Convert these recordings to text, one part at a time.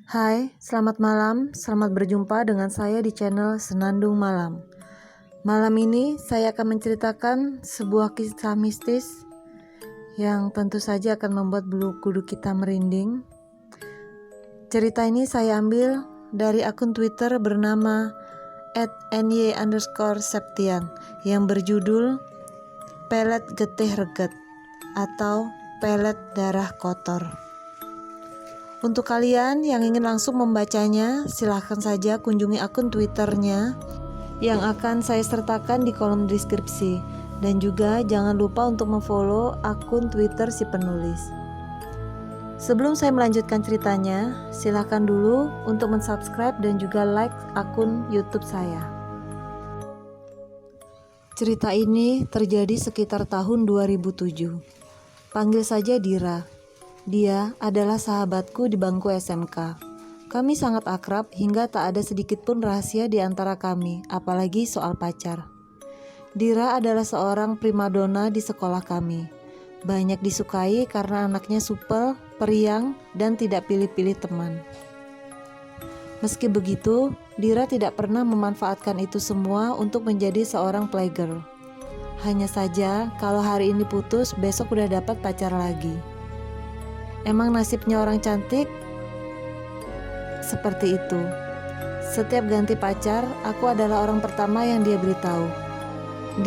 Hai, selamat malam. Selamat berjumpa dengan saya di channel Senandung Malam. Malam ini saya akan menceritakan sebuah kisah mistis yang tentu saja akan membuat bulu kuduk kita merinding. Cerita ini saya ambil dari akun Twitter bernama @ny_septian yang berjudul Pelet Getih Reget atau Pelet Darah Kotor. Untuk kalian yang ingin langsung membacanya, silahkan saja kunjungi akun Twitternya yang akan saya sertakan di kolom deskripsi. Dan juga jangan lupa untuk memfollow akun Twitter si penulis. Sebelum saya melanjutkan ceritanya, silahkan dulu untuk mensubscribe dan juga like akun YouTube saya. Cerita ini terjadi sekitar tahun 2007. Panggil saja Dira. Dia adalah sahabatku di bangku SMK. Kami sangat akrab hingga tak ada sedikit pun rahasia di antara kami, apalagi soal pacar. Dira adalah seorang primadona di sekolah kami. Banyak disukai karena anaknya supel, periang, dan tidak pilih-pilih teman. Meski begitu, Dira tidak pernah memanfaatkan itu semua untuk menjadi seorang playgirl. Hanya saja, kalau hari ini putus, besok udah dapat pacar lagi. Emang nasibnya orang cantik seperti itu. Setiap ganti pacar, aku adalah orang pertama yang dia beritahu.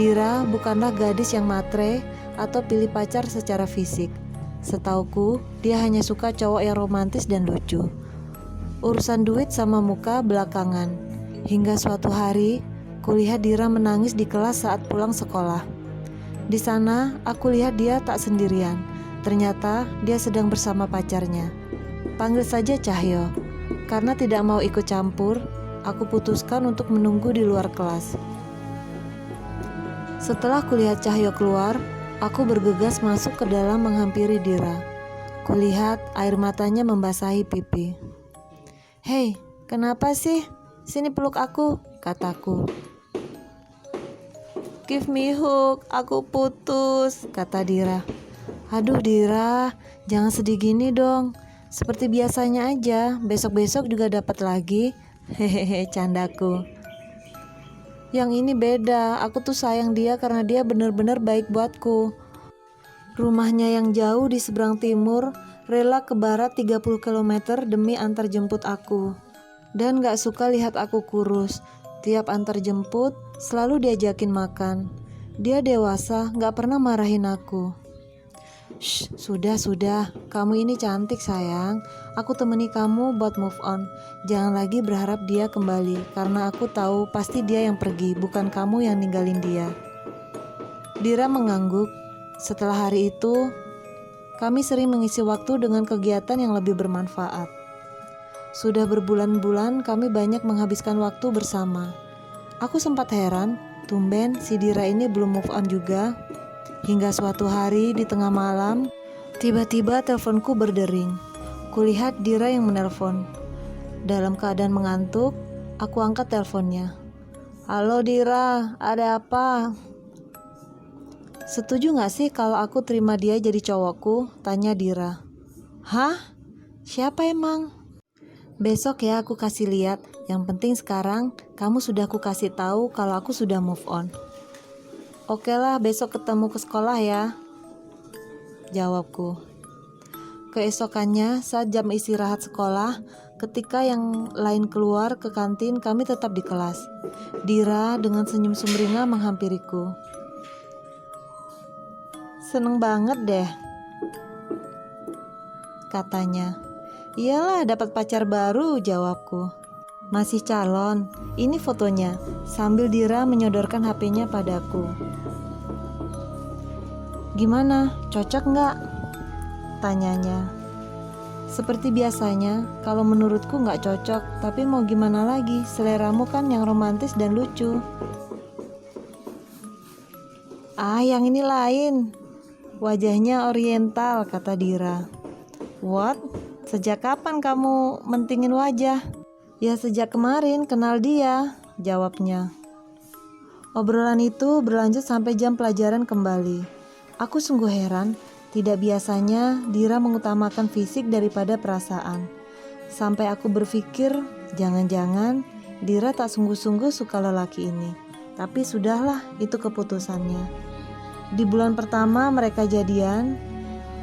Dira bukanlah gadis yang matre atau pilih pacar secara fisik. Setauku, dia hanya suka cowok yang romantis dan lucu. Urusan duit sama muka belakangan. Hingga suatu hari, kulihat Dira menangis di kelas saat pulang sekolah. Di sana, aku lihat dia tak sendirian. Ternyata dia sedang bersama pacarnya. Panggil saja Cahyo. Karena tidak mau ikut campur, aku putuskan untuk menunggu di luar kelas. Setelah kulihat Cahyo keluar, aku bergegas masuk ke dalam menghampiri Dira. Kulihat air matanya membasahi pipi. "Hei, kenapa sih? Sini peluk aku," kataku. "Give me hug, aku putus," kata Dira. "Aduh Dira, jangan sedih gini dong. Seperti biasanya aja, besok-besok juga dapat lagi." Hehehe, candaku. "Yang ini beda, aku tuh sayang dia karena dia bener-bener baik buatku. Rumahnya yang jauh di seberang timur, rela ke barat 30 km demi antar jemput aku. Dan gak suka lihat aku kurus. Tiap antar jemput, selalu diajakin makan. Dia dewasa, gak pernah marahin aku." "Shh, sudah, kamu ini cantik sayang. Aku temani kamu buat move on. Jangan lagi berharap dia kembali, karena aku tahu pasti dia yang pergi, bukan kamu yang ninggalin dia." Dira mengangguk. Setelah hari itu, kami sering mengisi waktu dengan kegiatan yang lebih bermanfaat. Sudah berbulan-bulan kami banyak menghabiskan waktu bersama. Aku sempat heran, tumben si Dira ini belum move on juga. Hingga suatu hari di tengah malam, tiba-tiba teleponku berdering. Kulihat Dira yang menelpon. Dalam keadaan mengantuk, aku angkat teleponnya. "Halo Dira, ada apa?" "Setuju gak sih kalau aku terima dia jadi cowokku?" tanya Dira. "Hah? Siapa emang?" "Besok ya aku kasih lihat. Yang penting sekarang kamu sudah aku kasih tahu kalau aku sudah move on." "Oke lah, besok ketemu ke sekolah ya," jawabku. Keesokannya saat jam istirahat sekolah, ketika yang lain keluar ke kantin, kami tetap di kelas. Dira dengan senyum sumringah menghampiriku. "Seneng banget deh," katanya. "Iyalah, dapat pacar baru," jawabku. "Masih calon, ini fotonya," sambil Dira menyodorkan HP-nya padaku. "Gimana, cocok nggak?" tanyanya. Seperti biasanya, kalau menurutku nggak cocok, tapi mau gimana lagi, seleramu kan yang romantis dan lucu. "Ah, yang ini lain. Wajahnya oriental," kata Dira. "What? Sejak kapan kamu mentingin wajah?" "Ya sejak kemarin kenal dia," jawabnya. Obrolan itu berlanjut sampai jam pelajaran kembali. Aku sungguh heran, tidak biasanya Dira mengutamakan fisik daripada perasaan. Sampai aku berpikir, jangan-jangan Dira tak sungguh-sungguh suka lelaki ini. Tapi sudahlah, itu keputusannya. Di bulan pertama mereka jadian,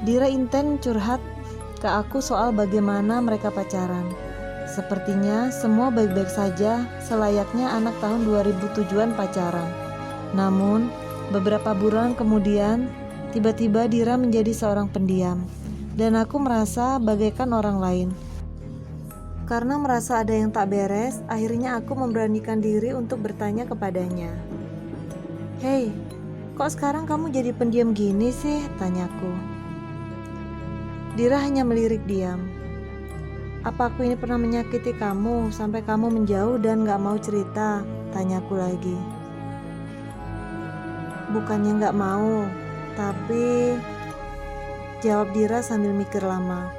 Dira intens curhat ke aku soal bagaimana mereka pacaran. Sepertinya semua baik-baik saja, selayaknya anak tahun 2007-an pacaran. Namun, beberapa bulan kemudian, tiba-tiba Dira menjadi seorang pendiam. Dan aku merasa bagaikan orang lain. Karena merasa ada yang tak beres, akhirnya aku memberanikan diri untuk bertanya kepadanya. "Hei, kok sekarang kamu jadi pendiam gini sih?" tanyaku. Dira hanya melirik diam. "Apa aku ini pernah menyakiti kamu sampai kamu menjauh dan gak mau cerita?" tanyaku lagi. "Bukannya gak mau, tapi..." jawab Dira sambil mikir lama.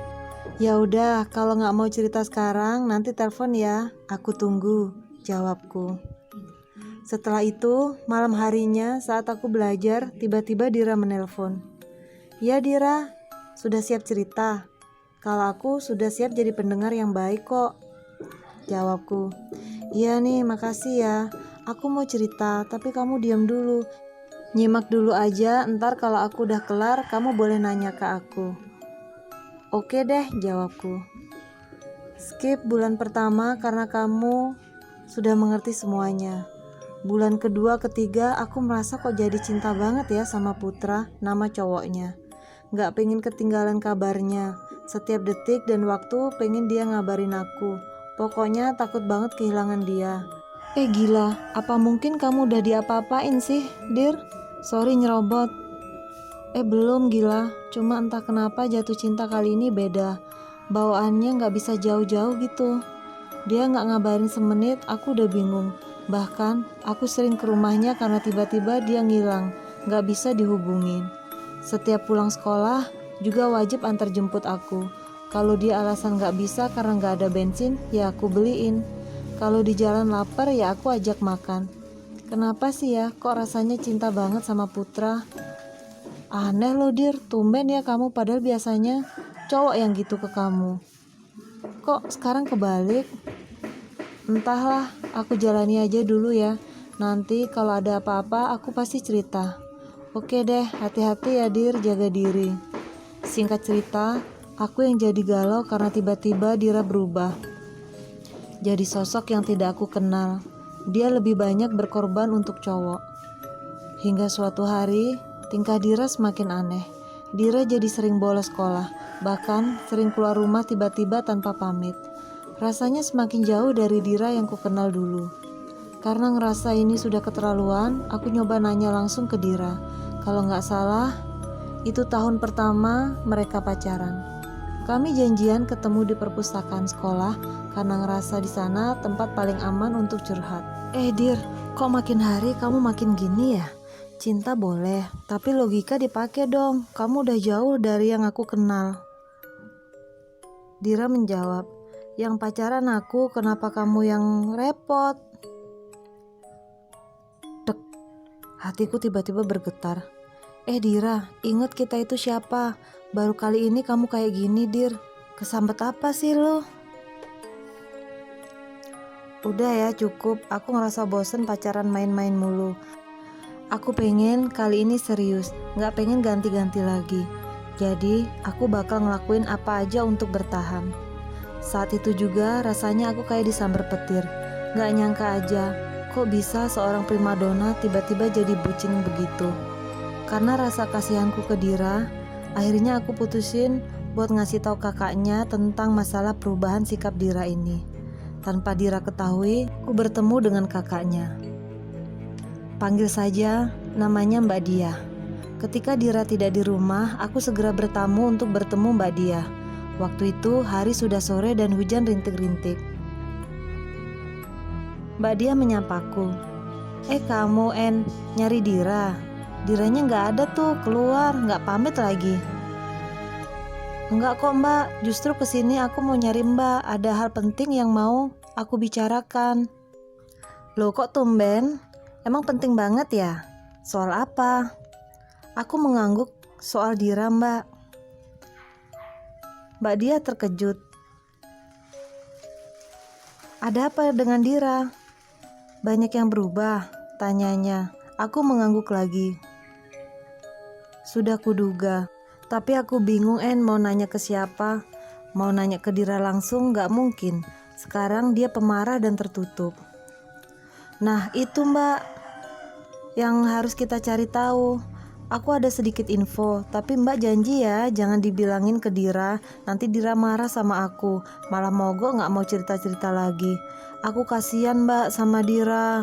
"Ya udah, kalau nggak mau cerita sekarang, nanti telepon ya. Aku tunggu," jawabku. Setelah itu, malam harinya saat aku belajar, tiba-tiba Dira menelpon. "Ya Dira, sudah siap cerita?" "Kalau aku sudah siap jadi pendengar yang baik kok," jawabku. "Iya nih, makasih ya. Aku mau cerita, tapi kamu diam dulu. Nyimak dulu aja, ntar kalau aku udah kelar, kamu boleh nanya ke aku." "Oke deh," jawabku. "Skip bulan pertama karena kamu sudah mengerti semuanya. Bulan kedua, ketiga, aku merasa kok jadi cinta banget ya sama Putra, nama cowoknya. Gak pengen ketinggalan kabarnya. Setiap detik dan waktu pengen dia ngabarin aku. Pokoknya takut banget kehilangan dia." Gila, apa mungkin kamu udah diapa-apain sih, Dir? Sorry nyerobot. Belum gila, cuma entah kenapa jatuh cinta kali ini beda. Bawaannya gak bisa jauh-jauh gitu. Dia gak ngabarin semenit, aku udah bingung. Bahkan aku sering ke rumahnya karena tiba-tiba dia ngilang, gak bisa dihubungin. Setiap pulang sekolah juga wajib antar jemput aku. Kalau dia alasan gak bisa karena gak ada bensin, ya aku beliin. Kalau di jalan lapar ya aku ajak makan. Kenapa sih ya, kok rasanya cinta banget sama Putra? Aneh loh Dir, tumben ya kamu, padahal biasanya cowok yang gitu ke kamu. Kok sekarang kebalik? Entahlah, aku jalani aja dulu ya. Nanti kalau ada apa-apa aku pasti cerita. Oke deh, hati-hati ya Dir, jaga diri. Singkat cerita, aku yang jadi galau karena tiba-tiba Dira berubah. Jadi sosok yang tidak aku kenal. Dia lebih banyak berkorban untuk cowok. Hingga suatu hari, tingkah Dira semakin aneh. Dira jadi sering bolos sekolah, bahkan sering keluar rumah tiba-tiba tanpa pamit. Rasanya semakin jauh dari Dira yang kukenal dulu. Karena ngerasa ini sudah keterlaluan, aku nyoba nanya langsung ke Dira. Kalau nggak salah, itu tahun pertama mereka pacaran. Kami janjian ketemu di perpustakaan sekolah karena ngerasa di sana tempat paling aman untuk curhat. Dir, kok makin hari kamu makin gini ya? Cinta boleh, tapi logika dipakai dong. Kamu udah jauh dari yang aku kenal. Dira menjawab, "Yang pacaran aku, kenapa kamu yang repot?" Dek, hatiku tiba-tiba bergetar. Dira, ingat kita itu siapa? Baru kali ini kamu kayak gini, Dir. Kesambet apa sih lo? Udah ya, cukup. Aku ngerasa bosen pacaran main-main mulu. Aku pengen kali ini serius, gak pengen ganti-ganti lagi. Jadi aku bakal ngelakuin apa aja untuk bertahan. Saat itu juga rasanya aku kayak disambar petir. Gak nyangka aja, kok bisa seorang primadona tiba-tiba jadi bucin begitu. Karena rasa kasihanku ke Dira, akhirnya aku putusin buat ngasih tahu kakaknya tentang masalah perubahan sikap Dira ini. Tanpa Dira ketahui, aku bertemu dengan kakaknya. Panggil saja namanya Mbak Dia. Ketika Dira tidak di rumah, aku segera bertamu untuk bertemu Mbak Dia. Waktu itu hari sudah sore dan hujan rintik-rintik. Mbak Dia menyapaku. Kamu nyari Dira? Diranya gak ada tuh, keluar, gak pamit lagi. Enggak kok Mbak, justru kesini aku mau nyari Mbak. Ada hal penting yang mau aku bicarakan. Loh kok tumben? Emang penting banget ya? Soal apa? Aku mengangguk soal Dira Mbak. Mbak Dia terkejut. Ada apa dengan Dira? Banyak yang berubah, tanyanya. Aku mengangguk lagi. Sudah kuduga, tapi aku bingung mau nanya ke siapa. Mau nanya ke Dira langsung gak mungkin. Sekarang dia pemarah dan tertutup. Nah itu mbak yang harus kita cari tahu. Aku ada sedikit info, tapi mbak janji ya jangan dibilangin ke Dira. Nanti Dira marah sama aku, malah mogok gak mau cerita-cerita lagi. Aku kasihan mbak sama Dira,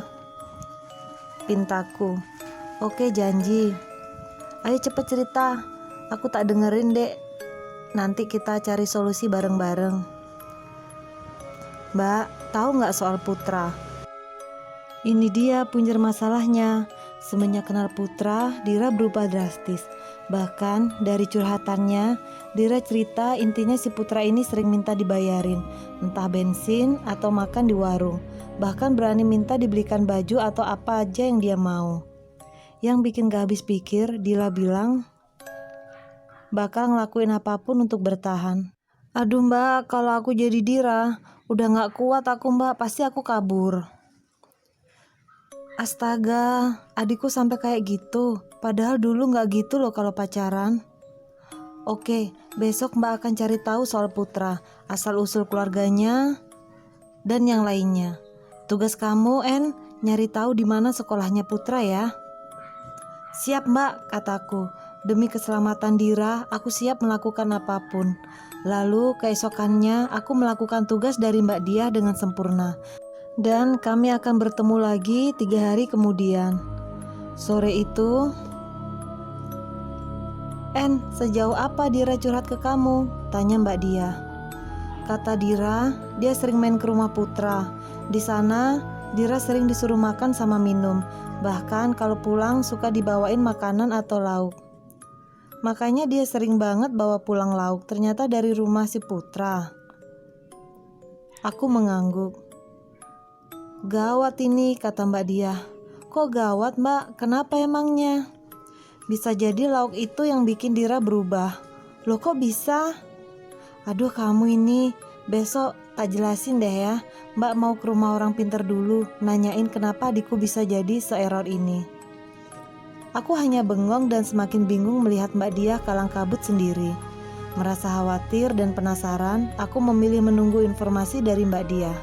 pintaku. Oke janji. Ayo cepet cerita, aku tak dengerin dek. Nanti kita cari solusi bareng-bareng. Mbak, tahu gak soal Putra? Ini dia punjer masalahnya. Semenjak kenal Putra, Dira berubah drastis. Bahkan dari curhatannya, Dira cerita intinya si Putra ini sering minta dibayarin, entah bensin atau makan di warung. Bahkan berani minta dibelikan baju atau apa aja yang dia mau. Yang bikin gak habis pikir, Dira bilang bakal ngelakuin apapun untuk bertahan. Aduh mbak, kalau aku jadi Dira, udah gak kuat aku mbak, pasti aku kabur. Astaga, adikku sampai kayak gitu. Padahal dulu gak gitu loh kalau pacaran. Oke, besok mbak akan cari tahu soal Putra, asal-usul keluarganya, dan yang lainnya. Tugas kamu, nyari tahu di mana sekolahnya Putra ya. Siap mbak, kataku. Demi keselamatan Dira, aku siap melakukan apapun. Lalu keesokannya aku melakukan tugas dari Mbak Diah dengan sempurna. Dan kami akan bertemu lagi 3 hari kemudian. Sore itu, sejauh apa Dira curhat ke kamu? Tanya Mbak Diah. Kata Dira, dia sering main ke rumah Putra. Di sana, Dira sering disuruh makan sama minum. Bahkan kalau pulang suka dibawain makanan atau lauk. Makanya dia sering banget bawa pulang lauk. Ternyata dari rumah si Putra. Aku mengangguk. Gawat ini, kata Mbak Diah. Kok gawat mbak? Kenapa emangnya? Bisa jadi lauk itu yang bikin Dira berubah. Loh kok bisa? Aduh kamu ini, besok tak jelasin deh ya. Mbak mau ke rumah orang pintar dulu, nanyain kenapa adikku bisa jadi se-error ini. Aku hanya bengong dan semakin bingung melihat Mbak Diah kalang kabut sendiri. Merasa khawatir dan penasaran, aku memilih menunggu informasi dari Mbak Diah.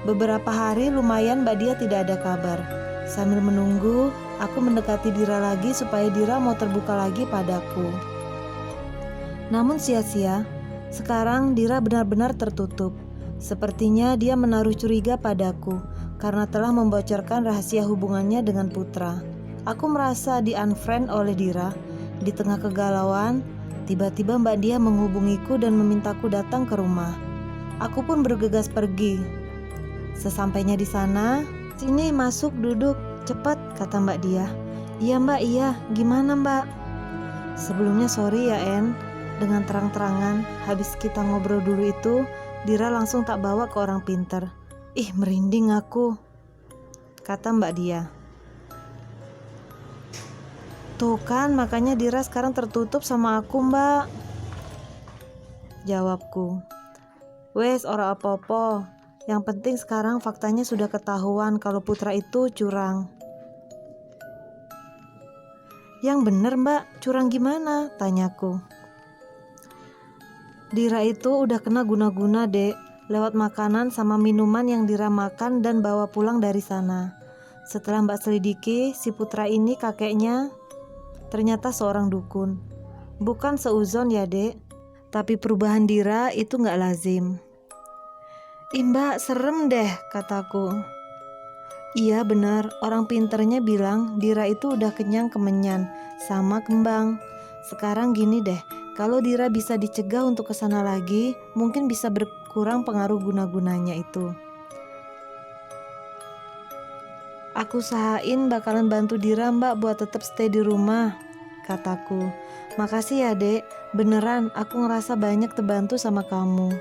Beberapa hari lumayan Mbak Diah tidak ada kabar. Sambil menunggu, aku mendekati Dira lagi supaya Dira mau terbuka lagi padaku. Namun sia-sia, sekarang Dira benar-benar tertutup. Sepertinya dia menaruh curiga padaku karena telah membocorkan rahasia hubungannya dengan Putra. Aku merasa di-unfriend oleh Dira. Di tengah kegalauan, tiba-tiba Mbak Diah menghubungiku dan memintaku datang ke rumah. Aku pun bergegas pergi. Sesampainya di sana, sini masuk duduk, cepat, kata Mbak Diah. Iya mbak, iya, gimana mbak? Sebelumnya sorry ya dengan terang-terangan habis kita ngobrol dulu itu, Dira langsung tak bawa ke orang pintar. Ih merinding aku, kata Mbak Diah. Tuh kan makanya Dira sekarang tertutup sama aku mbak, jawabku. Wes ora apa-apa, yang penting sekarang faktanya sudah ketahuan kalau Putra itu curang. Yang bener mbak, curang gimana? Tanyaku. Dira itu udah kena guna-guna dek, lewat makanan sama minuman yang Dira makan dan bawa pulang dari sana. Setelah mbak selidiki, si Putra ini kakeknya ternyata seorang dukun. Bukan seuzon ya dek, tapi perubahan Dira itu gak lazim. Mbak serem deh, kataku. Iya benar, orang pinternya bilang Dira itu udah kenyang kemenyan sama kembang. Sekarang gini deh, kalau Dira bisa dicegah untuk kesana lagi, mungkin bisa berkurang pengaruh guna-gunanya itu. Aku usahain bakalan bantu Dira mbak buat tetap stay di rumah, kataku. Makasih ya dek, beneran aku ngerasa banyak terbantu sama kamu.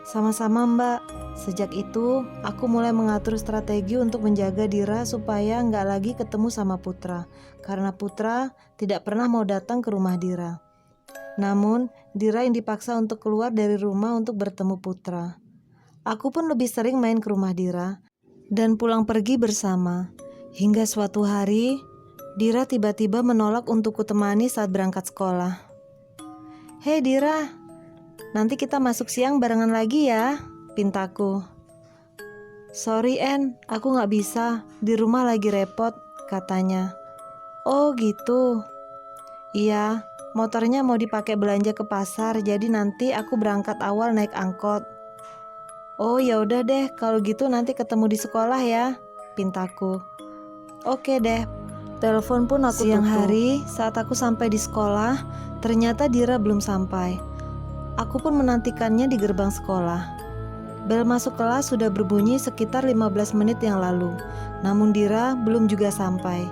Sama-sama mbak. Sejak itu aku mulai mengatur strategi untuk menjaga Dira supaya nggak lagi ketemu sama Putra, karena Putra tidak pernah mau datang ke rumah Dira. Namun Dira yang dipaksa untuk keluar dari rumah untuk bertemu Putra. Aku pun lebih sering main ke rumah Dira dan pulang pergi bersama. Hingga suatu hari, Dira tiba-tiba menolak untuk kutemani saat berangkat sekolah. "Hei Dira, nanti kita masuk siang barengan lagi ya," pintaku. "Sorry En, aku gak bisa, di rumah lagi repot," katanya. "Oh gitu. Iya, motornya mau dipakai belanja ke pasar, jadi nanti aku berangkat awal naik angkot." "Oh ya udah deh, kalau gitu nanti ketemu di sekolah ya," pintaku. "Oke deh." Telepon pun aku siang tutup. Hari saat aku sampai di sekolah, ternyata Dira belum sampai. Aku pun menantikannya di gerbang sekolah. Bel masuk kelas sudah berbunyi sekitar 15 menit yang lalu. Namun Dira belum juga sampai.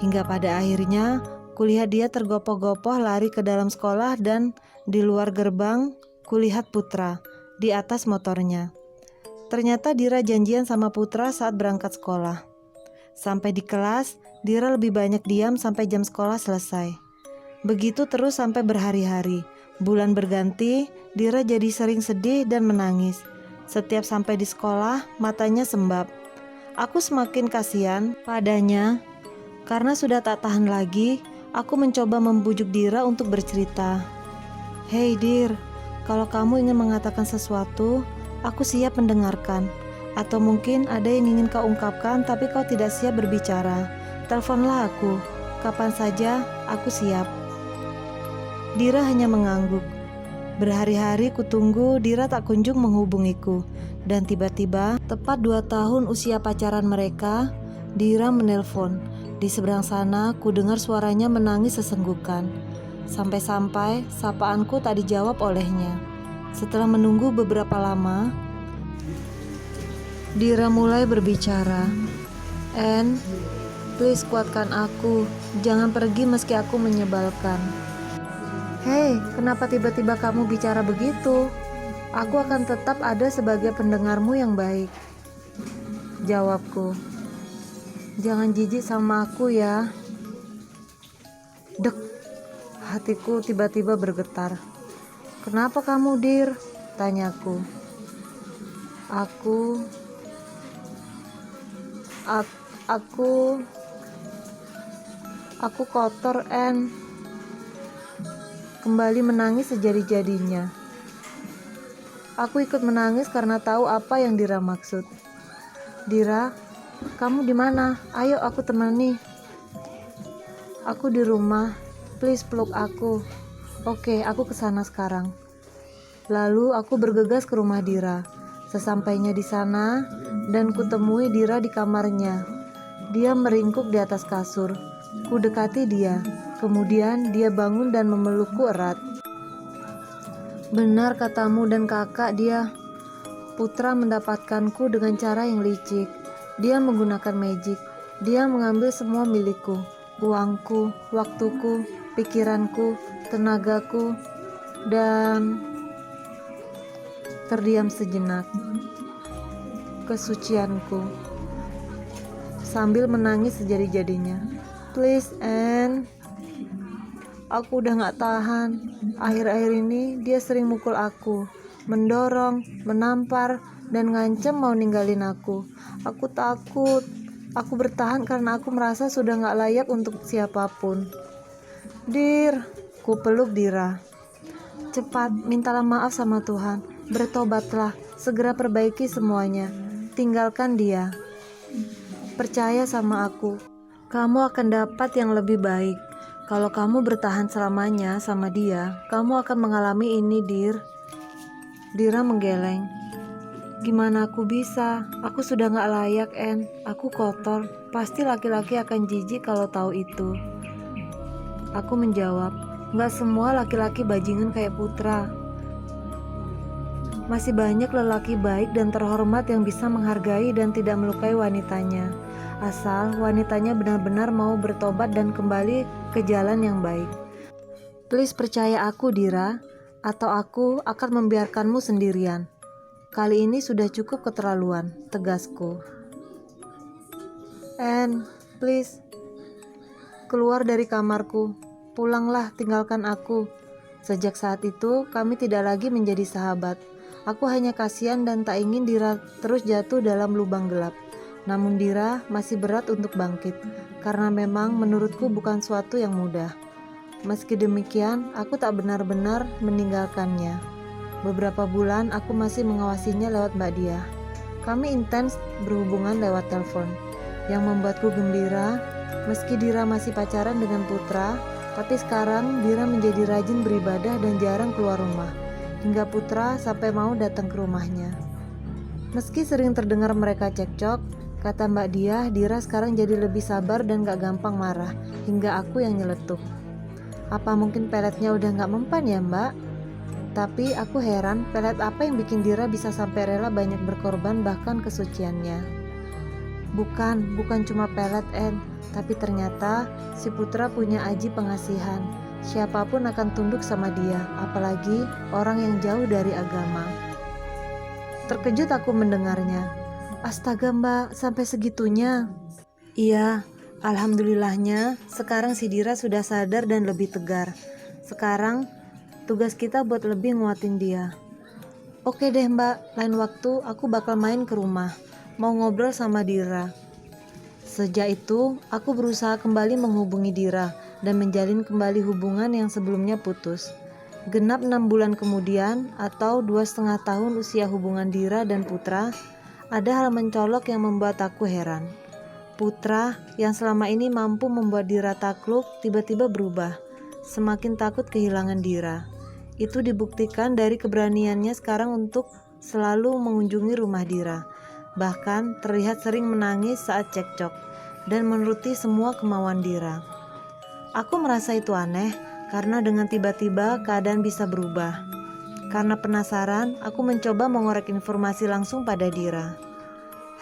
Hingga pada akhirnya kulihat dia tergopoh-gopoh lari ke dalam sekolah dan di luar gerbang kulihat Putra di atas motornya. Ternyata Dira janjian sama Putra saat berangkat sekolah. Sampai di kelas, Dira lebih banyak diam sampai jam sekolah selesai. Begitu terus sampai berhari-hari. Bulan berganti, Dira jadi sering sedih dan menangis. Setiap sampai di sekolah, matanya sembab. Aku semakin kasihan padanya. Karena sudah tak tahan lagi, aku mencoba membujuk Dira untuk bercerita. "Hei Dir, kalau kamu ingin mengatakan sesuatu, aku siap mendengarkan. Atau mungkin ada yang ingin kau ungkapkan tapi kau tidak siap berbicara. Teleponlah aku, kapan saja aku siap." Dira hanya mengangguk. Berhari-hari kutunggu Dira tak kunjung menghubungiku. Dan tiba-tiba, tepat 2 tahun usia pacaran mereka, Dira menelpon. Di seberang sana, ku dengar suaranya menangis sesenggukan. Sampai-sampai sapaanku tak dijawab olehnya. Setelah menunggu beberapa lama, Dira mulai berbicara. "En, please kuatkan aku. Jangan pergi meski aku menyebalkan." "Hei, kenapa tiba-tiba kamu bicara begitu? Aku akan tetap ada sebagai pendengarmu yang baik," jawabku. "Jangan jijik sama aku ya." Dek, hatiku tiba-tiba bergetar. "Kenapa kamu, Dir?" tanyaku. Aku kotor, En." Kembali menangis sejadi-jadinya. Aku ikut menangis karena tahu apa yang Dira maksud. "Dira, kamu di mana? Ayo aku temani." "Aku di rumah. Please peluk aku." "Oke, aku kesana sekarang." Lalu aku bergegas ke rumah Dira. Sesampainya di sana dan kutemui Dira di kamarnya. Dia meringkuk di atas kasur. Ku dekati dia. Kemudian dia bangun dan memelukku erat. "Benar katamu dan kakak, dia. Putra mendapatkanku dengan cara yang licik. Dia menggunakan magic. Dia mengambil semua milikku. Uangku, waktuku, pikiranku, tenagaku." Dan terdiam sejenak. "Kesucianku," sambil menangis sejadi-jadinya. "Please, En. Aku udah gak tahan. Akhir-akhir ini dia sering mukul aku, mendorong, menampar, dan ngancam mau ninggalin aku. Aku takut. Aku bertahan karena aku merasa sudah gak layak untuk siapapun." "Dir," ku peluk Dira. "Cepat, mintalah maaf sama Tuhan. Bertobatlah, segera perbaiki semuanya. Tinggalkan dia. Percaya sama aku. Kamu akan dapat yang lebih baik. Kalau kamu bertahan selamanya sama dia, kamu akan mengalami ini, Dir." Dira menggeleng. "Gimana aku bisa? Aku sudah gak layak, En. Aku kotor. Pasti laki-laki akan jijik kalau tahu itu." Aku menjawab, "Gak semua laki-laki bajingan kayak Putra. Masih banyak lelaki baik dan terhormat yang bisa menghargai dan tidak melukai wanitanya. Asal wanitanya benar-benar mau bertobat dan kembali ke jalan yang baik. Please percaya aku, Dira, atau aku akan membiarkanmu sendirian. Kali ini sudah cukup keterlaluan," tegasku. "En, please, keluar dari kamarku. Pulanglah, tinggalkan aku." Sejak saat itu, kami tidak lagi menjadi sahabat. Aku hanya kasihan dan tak ingin Dira terus jatuh dalam lubang gelap. Namun Dira masih berat untuk bangkit, karena memang menurutku bukan suatu yang mudah. Meski demikian, aku tak benar-benar meninggalkannya. Beberapa bulan aku masih mengawasinya lewat Mbak Dia. Kami intens berhubungan lewat telepon, yang membuatku gembira. Meski Dira masih pacaran dengan Putra, tapi sekarang Dira menjadi rajin beribadah dan jarang keluar rumah, hingga Putra sampai mau datang ke rumahnya. Meski sering terdengar mereka cekcok, kata Mbak Dia, Dira sekarang jadi lebih sabar dan gak gampang marah, hingga aku yang nyeletuk. Apa mungkin peletnya udah gak mempan ya Mbak? Tapi aku heran, pelet apa yang bikin Dira bisa sampai rela banyak berkorban bahkan kesuciannya. Bukan cuma pelet tapi ternyata si Putra punya aji pengasihan. Siapapun akan tunduk sama dia, apalagi orang yang jauh dari agama. Terkejut aku mendengarnya. Astaga Mbak, sampai segitunya? Iya, alhamdulillahnya sekarang si Dira sudah sadar dan lebih tegar. Sekarang tugas kita buat lebih nguatin dia. Oke deh Mbak, lain waktu aku bakal main ke rumah, mau ngobrol sama Dira. Sejak itu, aku berusaha kembali menghubungi Dira dan menjalin kembali hubungan yang sebelumnya putus. Genap 6 bulan kemudian, atau 2,5 tahun usia hubungan Dira dan Putra, ada hal mencolok yang membuat aku heran. Putra yang selama ini mampu membuat Dira takluk tiba-tiba berubah, semakin takut kehilangan Dira. Itu dibuktikan dari keberaniannya sekarang untuk selalu mengunjungi rumah Dira. Bahkan terlihat sering menangis saat cekcok dan menuruti semua kemauan Dira. Aku merasa itu aneh karena dengan tiba-tiba keadaan bisa berubah. Karena penasaran, aku mencoba mengorek informasi langsung pada Dira.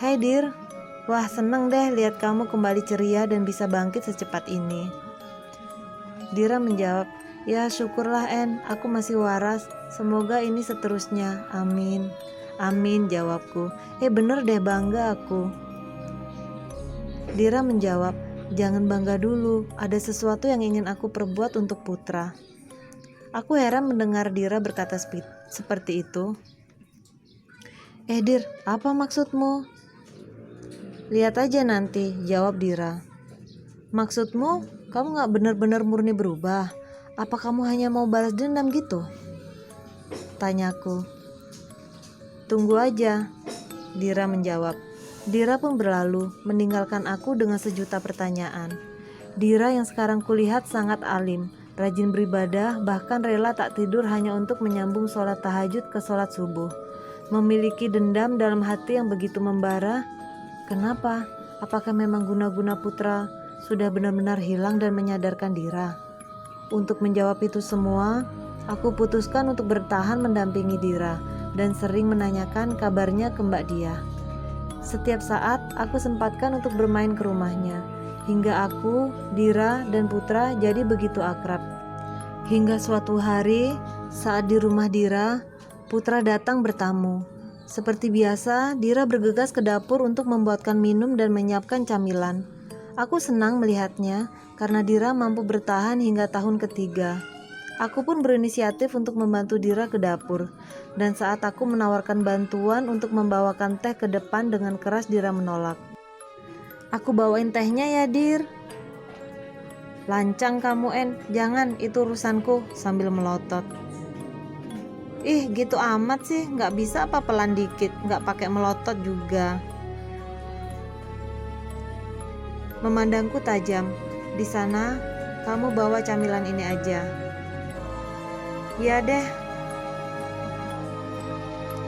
Hai Dir, wah seneng deh lihat kamu kembali ceria dan bisa bangkit secepat ini. Dira menjawab, ya syukurlah aku masih waras, semoga ini seterusnya, amin. Amin, jawabku. Bener deh, bangga aku. Dira menjawab, jangan bangga dulu, ada sesuatu yang ingin aku perbuat untuk Putra. Aku heran mendengar Dira berkata seperti itu. Dir, apa maksudmu? Lihat aja nanti, jawab Dira. Maksudmu, kamu gak benar-benar murni berubah? Apa kamu hanya mau balas dendam gitu? Tanyaku. Tunggu aja, Dira menjawab. Dira pun berlalu, meninggalkan aku dengan sejuta pertanyaan. Dira yang sekarang kulihat sangat alim, rajin beribadah, bahkan rela tak tidur hanya untuk menyambung sholat tahajud ke sholat subuh. Memiliki dendam dalam hati yang begitu membara. Kenapa? Apakah memang guna-guna Putra sudah benar-benar hilang dan menyadarkan Dira? Untuk menjawab itu semua, aku putuskan untuk bertahan mendampingi Dira dan sering menanyakan kabarnya ke Mbak Dia. Setiap saat aku sempatkan untuk bermain ke rumahnya, hingga aku, Dira, dan Putra jadi begitu akrab. Hingga suatu hari, saat di rumah Dira, Putra datang bertamu. Seperti biasa, Dira bergegas ke dapur untuk membuatkan minum dan menyiapkan camilan. Aku senang melihatnya karena Dira mampu bertahan hingga tahun ketiga. Aku pun berinisiatif untuk membantu Dira ke dapur, dan saat aku menawarkan bantuan untuk membawakan teh ke depan dengan keras Dira menolak. Aku bawain tehnya ya Dir. Lancang kamu jangan, itu urusanku, sambil melotot. Gitu amat sih, gak bisa apa pelan dikit, gak pakai melotot juga. Memandangku tajam. Di sana, kamu bawa camilan ini aja. Ya deh.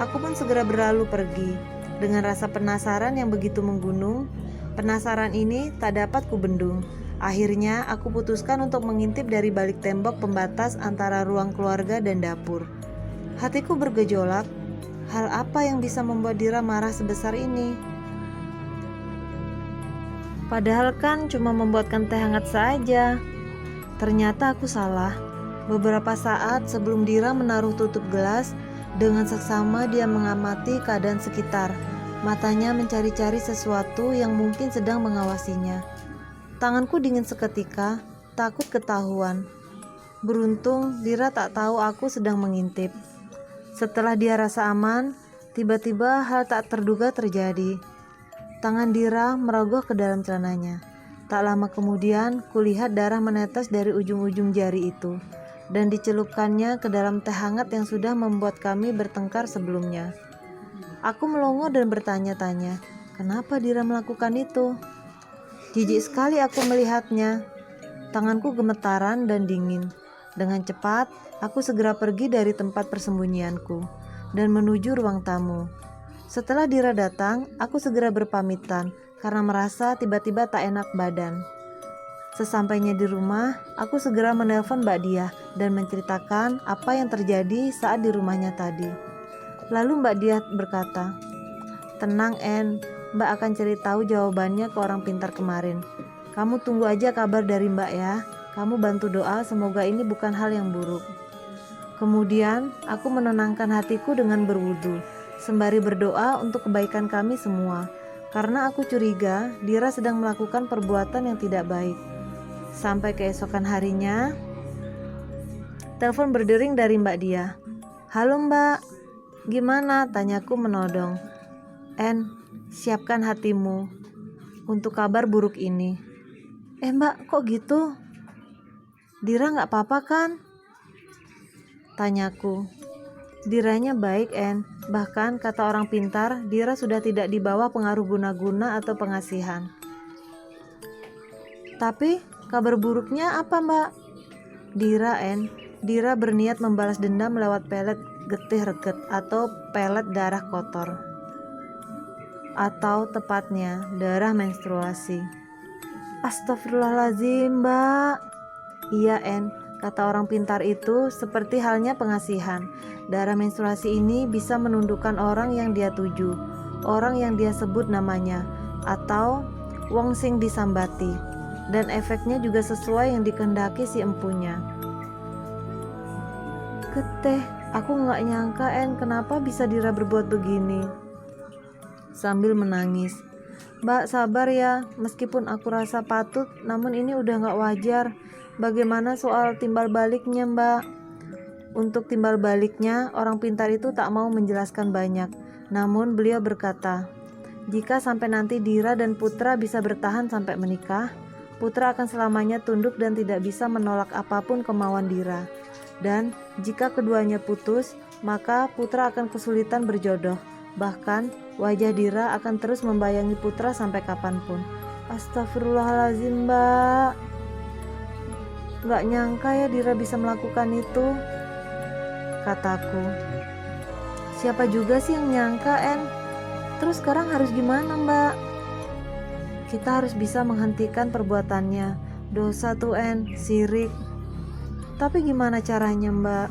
Aku pun segera berlalu pergi. Dengan rasa penasaran yang begitu menggunung, penasaran ini tak dapat kubendung. Akhirnya aku putuskan untuk mengintip dari balik tembok pembatas antara ruang keluarga dan dapur. Hatiku bergejolak. Hal apa yang bisa membuat Dira marah sebesar ini? Padahal kan cuma membuatkan teh hangat saja. Ternyata aku salah. Beberapa saat sebelum Dira menaruh tutup gelas, dengan seksama dia mengamati keadaan sekitar. Matanya mencari-cari sesuatu yang mungkin sedang mengawasinya. Tanganku dingin seketika, takut ketahuan. Beruntung Dira tak tahu aku sedang mengintip. Setelah dia rasa aman, tiba-tiba hal tak terduga terjadi. Tangan Dira merogoh ke dalam celananya. Tak lama kemudian, kulihat darah menetes dari ujung-ujung jari itu dan dicelupkannya ke dalam teh hangat yang sudah membuat kami bertengkar sebelumnya. Aku melongo dan bertanya-tanya, kenapa Dira melakukan itu? Jijik sekali aku melihatnya. Tanganku gemetaran dan dingin. Dengan cepat, aku segera pergi dari tempat persembunyianku dan menuju ruang tamu. Setelah Dira datang, aku segera berpamitan karena merasa tiba-tiba tak enak badan. Sesampainya di rumah, aku segera menelpon Mbak Diah dan menceritakan apa yang terjadi saat di rumahnya tadi. Lalu Mbak Diah berkata, "Tenang En, Mbak akan cari tahu jawabannya ke orang pintar kemarin. Kamu tunggu aja kabar dari Mbak ya. Kamu bantu doa semoga ini bukan hal yang buruk." Kemudian aku menenangkan hatiku dengan berwudu, sembari berdoa untuk kebaikan kami semua. Karena aku curiga Dira sedang melakukan perbuatan yang tidak baik. Sampai keesokan harinya, telepon berdering dari Mbak Diah. "Halo Mbak, gimana?" tanyaku menodong. "En, siapkan hatimu untuk kabar buruk ini." Mbak, kok gitu? Dira gak apa-apa kan?" tanyaku. Diranya baik En, bahkan kata orang pintar, Dira sudah tidak di bawah pengaruh guna-guna atau pengasihan. "Tapi kabar buruknya apa Mbak?" Dira En, Dira berniat membalas dendam lewat pelet getih reget atau pelet darah kotor. Atau tepatnya darah menstruasi. Astagfirullahaladzim Mbak. "Iya En, kata orang pintar itu seperti halnya pengasihan. Darah menstruasi ini bisa menundukkan orang yang dia tuju, orang yang dia sebut namanya, atau wong sing disambati. Dan efeknya juga sesuai yang dikehendaki si empunya." "Keteh, aku gak nyangka En, kenapa bisa Dira berbuat begini?" Sambil menangis. "Mbak sabar ya, meskipun aku rasa patut, namun ini udah gak wajar. Bagaimana soal timbal baliknya Mbak?" Untuk timbal baliknya, orang pintar itu tak mau menjelaskan banyak. Namun beliau berkata, jika sampai nanti Dira dan Putra bisa bertahan sampai menikah, Putra akan selamanya tunduk dan tidak bisa menolak apapun kemauan Dira. Dan jika keduanya putus, maka Putra akan kesulitan berjodoh. Bahkan wajah Dira akan terus membayangi Putra sampai kapanpun. Astagfirullahaladzim Mbak. Gak nyangka ya Dira bisa melakukan itu, kataku. Siapa juga sih yang nyangka En? Terus sekarang harus gimana Mbak? Kita harus bisa menghentikan perbuatannya. Dosa tuh En, syirik. Tapi gimana caranya Mbak?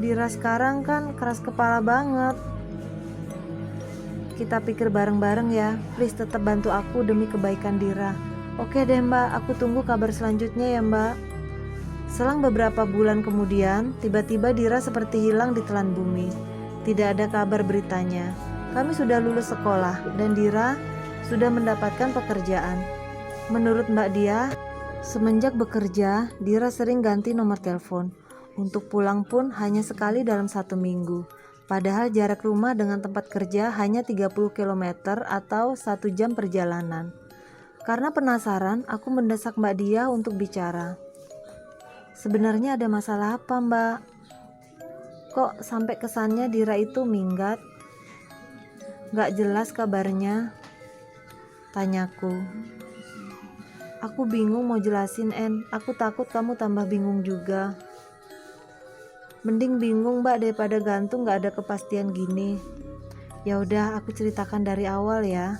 Dira sekarang kan keras kepala banget. Kita pikir bareng-bareng ya. Please tetap bantu aku demi kebaikan Dira. Oke deh Mbak, aku tunggu kabar selanjutnya ya Mbak. Selang beberapa bulan kemudian, tiba-tiba Dira seperti hilang di telan bumi. Tidak ada kabar beritanya. Kami sudah lulus sekolah dan Dira sudah mendapatkan pekerjaan. Menurut Mbak Diah, semenjak bekerja, Dira sering ganti nomor telepon. Untuk pulang pun hanya sekali dalam 1 minggu. Padahal jarak rumah dengan tempat kerja hanya 30 km atau 1 jam perjalanan. Karena penasaran, aku mendesak Mbak Diah untuk bicara. Sebenarnya ada masalah apa Mbak? Kok sampai kesannya Dira itu minggat? Gak jelas kabarnya, tanyaku. Aku bingung mau jelasin En, aku takut kamu tambah bingung juga. Mending bingung Mbak daripada gantung gak ada kepastian gini. Ya udah, aku ceritakan dari awal ya.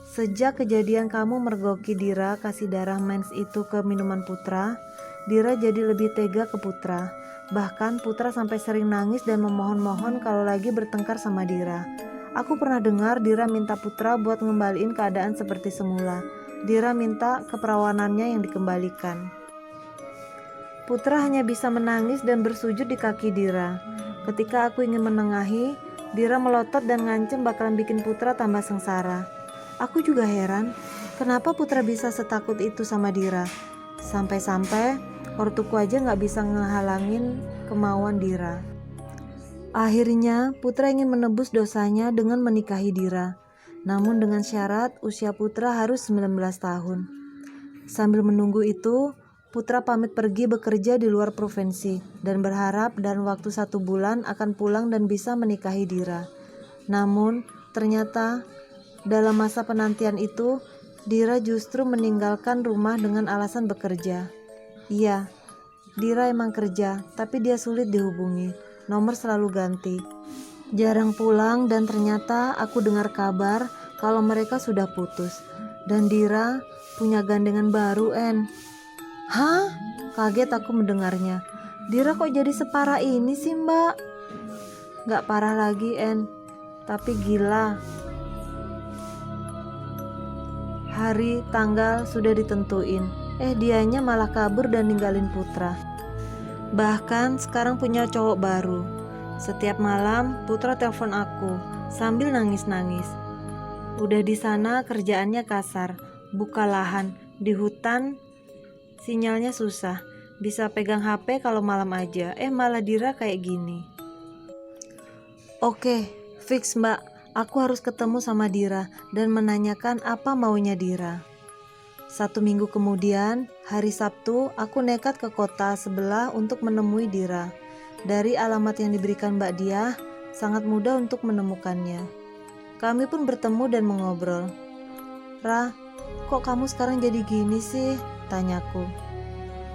Sejak kejadian kamu mergoki Dira kasih darah mens itu ke minuman Putra, Dira jadi lebih tega ke Putra. Bahkan Putra sampai sering nangis dan memohon-mohon kalau lagi bertengkar sama Dira. Aku pernah dengar Dira minta Putra buat ngembaliin keadaan seperti semula. Dira minta keperawanannya yang dikembalikan. Putra hanya bisa menangis dan bersujud di kaki Dira. Ketika aku ingin menengahi, Dira melotot dan ngancem bakalan bikin Putra tambah sengsara. Aku juga heran, kenapa Putra bisa setakut itu sama Dira. Sampai-sampai ortuku aja gak bisa ngehalangin kemauan Dira. Akhirnya, Putra ingin menebus dosanya dengan menikahi Dira. Namun dengan syarat usia Putra harus 19 tahun. Sambil menunggu itu, Putra pamit pergi bekerja di luar provinsi dan berharap dalam waktu 1 bulan akan pulang dan bisa menikahi Dira. Namun, ternyata dalam masa penantian itu, Dira justru meninggalkan rumah dengan alasan bekerja. Iya, Dira emang kerja, tapi dia sulit dihubungi. Nomor selalu ganti. Jarang pulang dan ternyata aku dengar kabar kalau mereka sudah putus. Dan Dira punya gandengan baru, En. Hah? Kaget aku mendengarnya. Dira kok jadi separah ini sih, Mbak? Gak parah lagi, En. Tapi gila. Hari, tanggal sudah ditentuin. Dianya malah kabur dan ninggalin Putra. Bahkan sekarang punya cowok baru. Setiap malam Putra telepon aku sambil nangis-nangis. Udah di sana kerjaannya kasar, buka lahan di hutan, sinyalnya susah. Bisa pegang HP kalau malam aja. Malah Dira kayak gini. Oke, fix Mbak. Aku harus ketemu sama Dira dan menanyakan apa maunya Dira. 1 minggu kemudian, hari Sabtu, aku nekat ke kota sebelah untuk menemui Dira. Dari alamat yang diberikan Mbak Diah, sangat mudah untuk menemukannya. Kami pun bertemu dan mengobrol. Ra, kok kamu sekarang jadi gini sih? Tanyaku.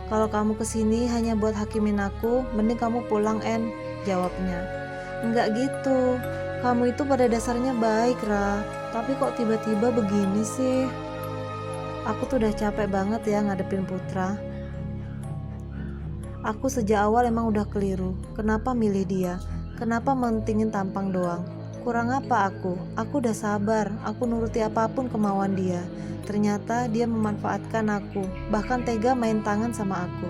Kalau kamu kesini hanya buat hakimin aku, mending kamu pulang, En, jawabnya. Enggak gitu, kamu itu pada dasarnya baik, Ra. Tapi kok tiba-tiba begini sih? Aku tuh udah capek banget ya ngadepin Putra. Aku sejak awal emang udah keliru. Kenapa milih dia? Kenapa mentingin tampang doang? Kurang apa aku? Aku udah sabar. Aku nuruti apapun kemauan dia. Ternyata dia memanfaatkan aku. Bahkan tega main tangan sama aku.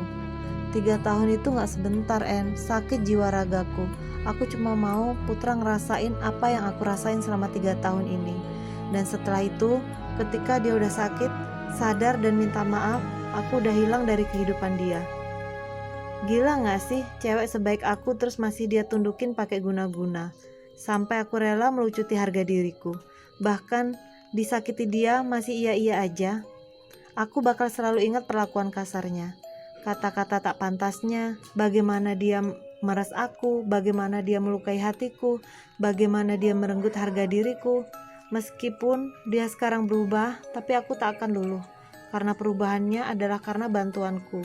3 tahun itu gak sebentar, En. Sakit jiwa ragaku. Aku cuma mau Putra ngerasain apa yang aku rasain selama 3 tahun ini. Dan setelah itu, ketika dia udah sakit, sadar dan minta maaf, aku udah hilang dari kehidupan dia. Gila gak sih, cewek sebaik aku terus masih dia tundukin pakai guna-guna. Sampai aku rela melucuti harga diriku. Bahkan disakiti dia masih iya-iya aja. Aku bakal selalu ingat perlakuan kasarnya. Kata-kata tak pantasnya, bagaimana dia meres aku, bagaimana dia melukai hatiku, bagaimana dia merenggut harga diriku. Meskipun dia sekarang berubah, tapi aku tak akan luluh. Karena perubahannya adalah karena bantuanku.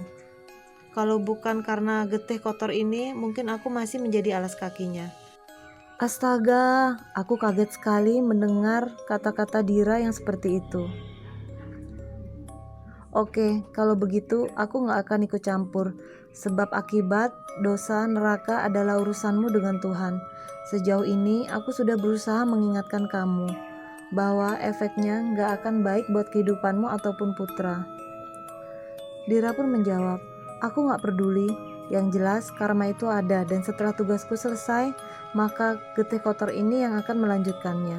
Kalau bukan karena getih kotor ini, mungkin aku masih menjadi alas kakinya. Astaga, aku kaget sekali mendengar kata-kata Dira yang seperti itu. Oke, kalau begitu aku gak akan ikut campur. Sebab akibat dosa neraka adalah urusanmu dengan Tuhan. Sejauh ini aku sudah berusaha mengingatkan kamu bahwa efeknya gak akan baik buat kehidupanmu ataupun Putra. Dira pun menjawab, aku gak peduli, yang jelas karma itu ada dan setelah tugasku selesai, maka getih kotor ini yang akan melanjutkannya.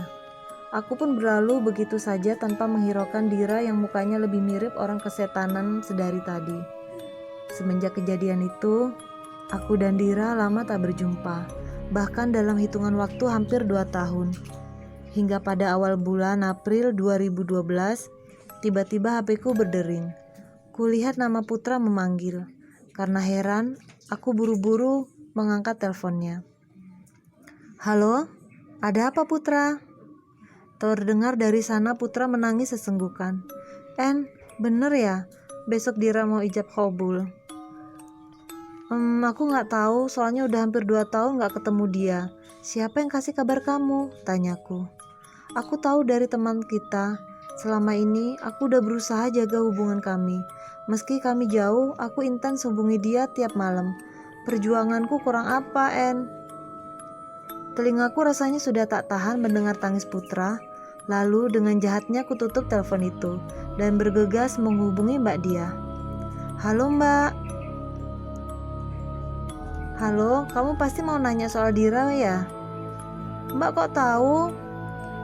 Aku pun berlalu begitu saja tanpa menghiraukan Dira yang mukanya lebih mirip orang kesetanan sedari tadi. Semenjak kejadian itu, aku dan Dira lama tak berjumpa, bahkan dalam hitungan waktu hampir 2 tahun. Hingga pada awal bulan April 2012, tiba-tiba HP-ku berdering. Kulihat nama Putra memanggil. Karena heran, aku buru-buru mengangkat teleponnya. Halo, ada apa Putra? Terdengar dari sana Putra menangis sesenggukan. En, bener ya? Besok Dira mau ijab qabul. Aku gak tahu, soalnya udah hampir 2 tahun gak ketemu dia. Siapa yang kasih kabar kamu? Tanyaku. Aku tahu dari teman kita. Selama ini aku udah berusaha jaga hubungan kami. Meski kami jauh, aku intens hubungi dia tiap malam. Perjuanganku kurang apa, En? Telingaku rasanya sudah tak tahan mendengar tangis Putra. Lalu dengan jahatnya aku tutup telepon itu dan bergegas menghubungi Mbak Diah. Halo Mbak. Halo, kamu pasti mau nanya soal Dira ya? Mbak kok tahu?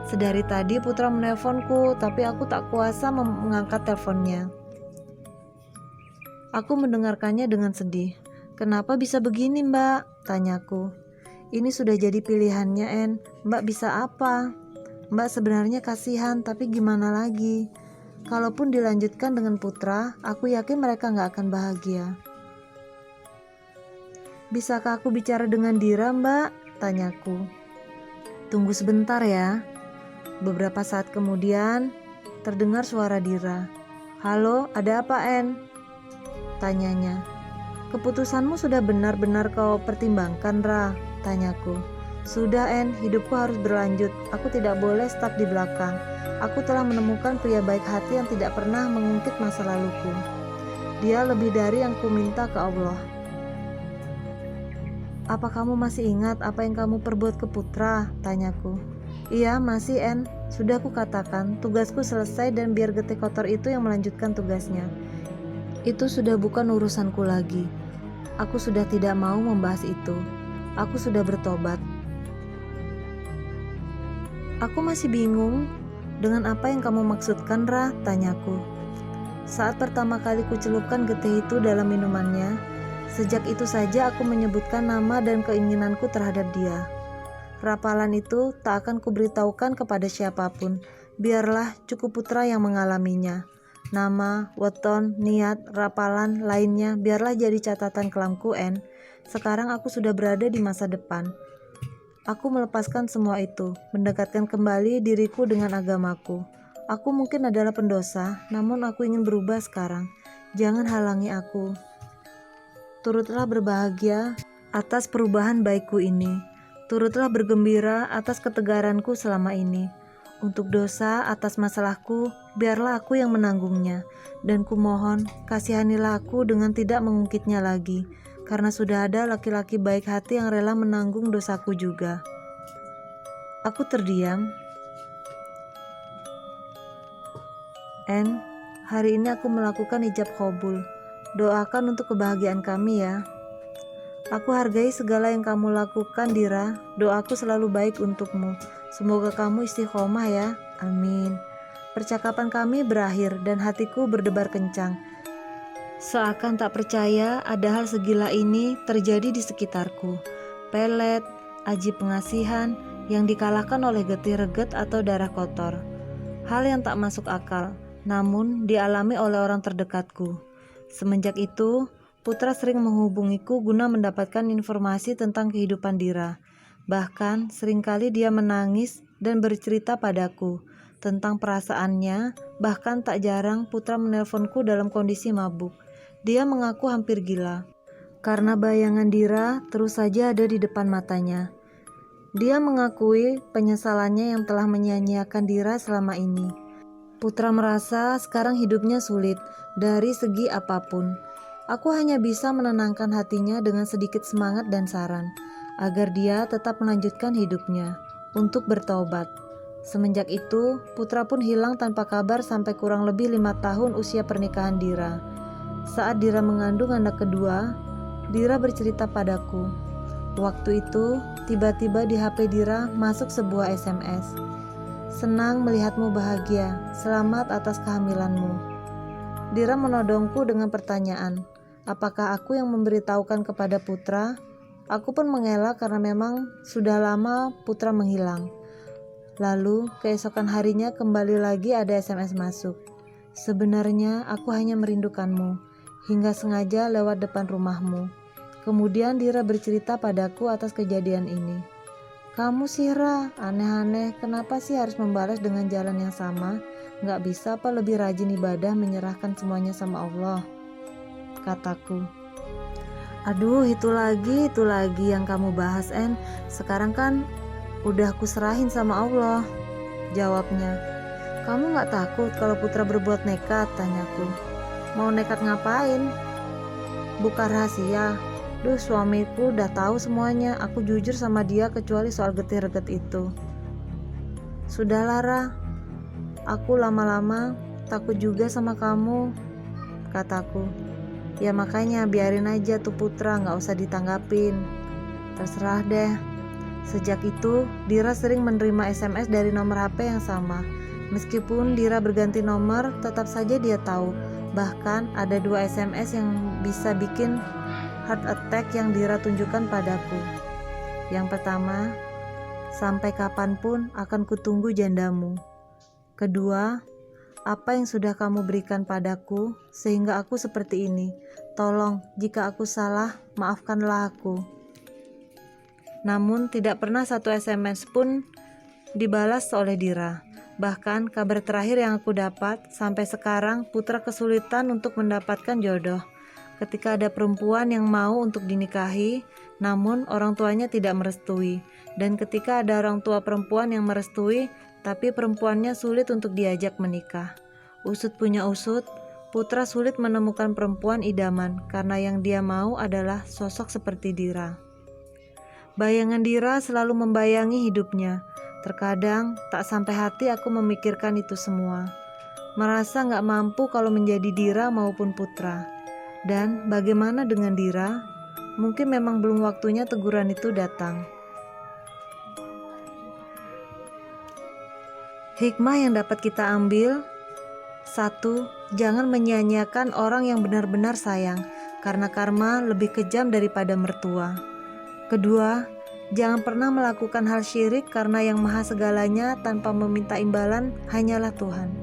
Sedari tadi Putra menelponku, tapi aku tak kuasa mengangkat teleponnya. Aku mendengarkannya dengan sedih. Kenapa bisa begini Mbak? Tanyaku. Ini sudah jadi pilihannya, En. Mbak bisa apa? Mbak sebenarnya kasihan, tapi gimana lagi? Kalaupun dilanjutkan dengan Putra, aku yakin mereka gak akan bahagia. Bisakah aku bicara dengan Dira, Mbak? Tanyaku. Tunggu sebentar ya. Beberapa saat kemudian, terdengar suara Dira. Halo, ada apa, En? Tanyanya. Keputusanmu sudah benar-benar kau pertimbangkan, Ra? Tanyaku. Sudah, En, hidupku harus berlanjut. Aku tidak boleh stuck di belakang. Aku telah menemukan pria baik hati yang tidak pernah mengungkit masa laluku. Dia lebih dari yang ku minta ke Allah. Apa kamu masih ingat apa yang kamu perbuat ke Putra? Tanyaku. Iya, masih, En. Sudah aku katakan, tugasku selesai dan biar getih kotor itu yang melanjutkan tugasnya. Itu sudah bukan urusanku lagi. Aku sudah tidak mau membahas itu. Aku sudah bertobat. Aku masih bingung dengan apa yang kamu maksudkan, Ra? Tanyaku. Saat pertama kali kucelupkan getih itu dalam minumannya, sejak itu saja aku menyebutkan nama dan keinginanku terhadap dia. Rapalan itu tak akan kuberitahukan kepada siapapun. Biarlah cukup Putra yang mengalaminya. Nama, weton, niat, rapalan lainnya biarlah jadi catatan kelamku, En. Sekarang aku sudah berada di masa depan. Aku melepaskan semua itu, mendekatkan kembali diriku dengan agamaku. Aku mungkin adalah pendosa, namun aku ingin berubah sekarang. Jangan halangi aku. Turutlah berbahagia atas perubahan baikku ini. Turutlah bergembira atas ketegaranku selama ini. Untuk dosa atas masalahku, biarlah aku yang menanggungnya. Dan kumohon, kasihanilah aku dengan tidak mengungkitnya lagi. Karena sudah ada laki-laki baik hati yang rela menanggung dosaku juga. Aku terdiam. En, hari ini aku melakukan ijab qabul. Doakan untuk kebahagiaan kami ya. Aku hargai segala yang kamu lakukan, Dira. Doaku selalu baik untukmu. Semoga kamu istiqomah ya. Amin. Percakapan kami berakhir dan hatiku berdebar kencang. Seakan tak percaya ada hal segila ini terjadi di sekitarku. Pelet, aji pengasihan yang dikalahkan oleh getih reget atau darah kotor. Hal yang tak masuk akal, namun dialami oleh orang terdekatku. Semenjak itu, Putra sering menghubungiku guna mendapatkan informasi tentang kehidupan Dira. Bahkan seringkali dia menangis dan bercerita padaku tentang perasaannya. Bahkan tak jarang Putra menelponku dalam kondisi mabuk. Dia mengaku hampir gila karena bayangan Dira terus saja ada di depan matanya. Dia mengakui penyesalannya yang telah menyia-nyiakan Dira selama ini. Putra merasa sekarang hidupnya sulit dari segi apapun. Aku hanya bisa menenangkan hatinya dengan sedikit semangat dan saran agar dia tetap melanjutkan hidupnya untuk bertaubat. Semenjak itu, Putra pun hilang tanpa kabar sampai kurang lebih 5 tahun usia pernikahan Dira. Saat Dira mengandung anak kedua, Dira bercerita padaku. Waktu itu, tiba-tiba di HP Dira masuk sebuah SMS. Senang melihatmu bahagia, selamat atas kehamilanmu. Dira menodongku dengan pertanyaan, apakah aku yang memberitahukan kepada Putra? Aku pun mengelak karena memang sudah lama Putra menghilang. Lalu, keesokan harinya kembali lagi ada SMS masuk. Sebenarnya aku hanya merindukanmu. Hingga sengaja lewat depan rumahmu. Kemudian Dira bercerita padaku atas kejadian ini. Kamu sih, Ra, aneh-aneh, kenapa sih harus membalas dengan jalan yang sama? Gak bisa apa lebih rajin ibadah menyerahkan semuanya sama Allah? Kataku. Aduh, itu lagi yang kamu bahas, En. Sekarang kan udah aku serahin sama Allah. Jawabnya. Kamu gak takut kalau Putra berbuat nekat? Tanyaku. Mau nekat ngapain? Buka rahasia. Duh, suamiku udah tahu semuanya. Aku jujur sama dia kecuali soal getih reget itu. Sudahlah, Ra. Aku lama-lama takut juga sama kamu, kataku. Ya makanya biarin aja tuh Putra, gak usah ditanggapin. Terserah deh. Sejak itu, Dira sering menerima SMS dari nomor HP yang sama. Meskipun Dira berganti nomor, tetap saja dia tahu. Bahkan ada 2 SMS yang bisa bikin heart attack yang Dira tunjukkan padaku. Yang pertama, sampai kapanpun akan kutunggu jandamu. Kedua, apa yang sudah kamu berikan padaku sehingga aku seperti ini? Tolong, jika aku salah, maafkanlah aku. Namun tidak pernah satu SMS pun dibalas oleh Dira. Bahkan kabar terakhir yang aku dapat, sampai sekarang Putra kesulitan untuk mendapatkan jodoh. Ketika ada perempuan yang mau untuk dinikahi, namun orang tuanya tidak merestui. Dan ketika ada orang tua perempuan yang merestui, tapi perempuannya sulit untuk diajak menikah. Usut punya usut, Putra sulit menemukan perempuan idaman karena yang dia mau adalah sosok seperti Dira. Bayangan Dira selalu membayangi hidupnya. Terkadang tak sampai hati aku memikirkan itu semua. Merasa gak mampu kalau menjadi Dira maupun Putra. Dan bagaimana dengan Dira? Mungkin memang belum waktunya teguran itu datang. Hikmah yang dapat kita ambil: 1. Jangan menyia-nyiakan orang yang benar-benar sayang, karena karma lebih kejam daripada mertua. Kedua, jangan pernah melakukan hal syirik karena yang maha segalanya tanpa meminta imbalan hanyalah Tuhan.